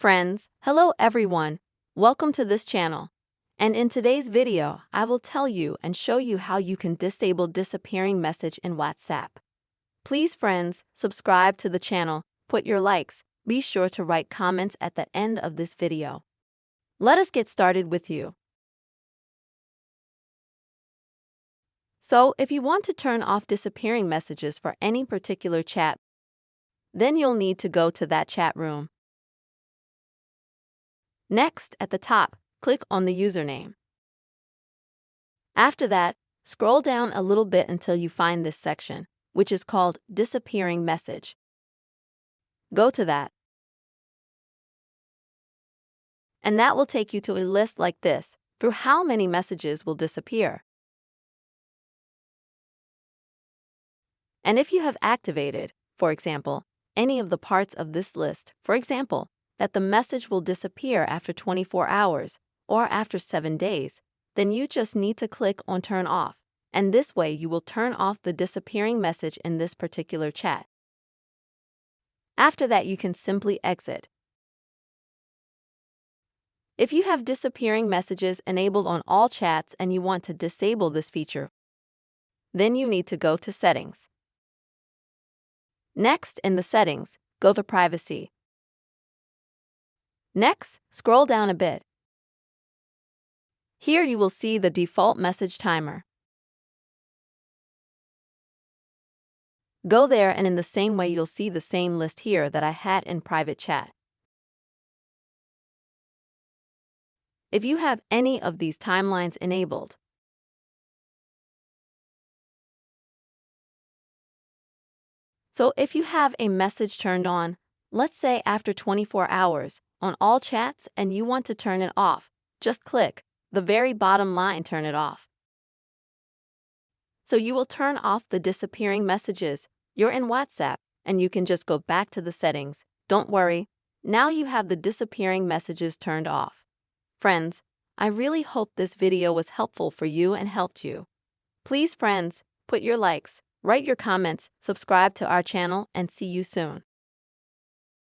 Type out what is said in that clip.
Friends, hello everyone. Welcome to this channel. And in today's video, I will tell you and show you how you can disable disappearing message in WhatsApp. Please friends, subscribe to the channel, put your likes, be sure to write comments at the end of this video. Let us get started with you. So, if you want to turn off disappearing messages for any particular chat, then you'll need to go to that chat room. Next, at the top, click on the username. After that, scroll down a little bit until you find this section, which is called Disappearing Message. Go to that. And that will take you to a list like this, through how many messages will disappear. And if you have activated, for example, any of the parts of this list, for example, that the message will disappear after 24 hours or after 7 days, then you just need to click on Turn Off, and this way you will turn off the disappearing message in this particular chat. After that, you can simply exit. If you have disappearing messages enabled on all chats and you want to disable this feature, then you need to go to Settings. Next, in the Settings, go to Privacy. Next, scroll down a bit. Here you will see the default message timer. Go there, and in the same way you'll see the same list here that I had in private chat. If you have any of these timelines enabled, so if you have a message turned on, let's say after 24 hours, on all chats and you want to turn it off, just click the very bottom line, turn it off. So you will turn off the disappearing messages. You're in WhatsApp and you can just go back to the settings. Don't worry, now you have the disappearing messages turned off. Friends, I really hope this video was helpful for you and helped you. Please friends, put your likes, write your comments, subscribe to our channel, and see you soon.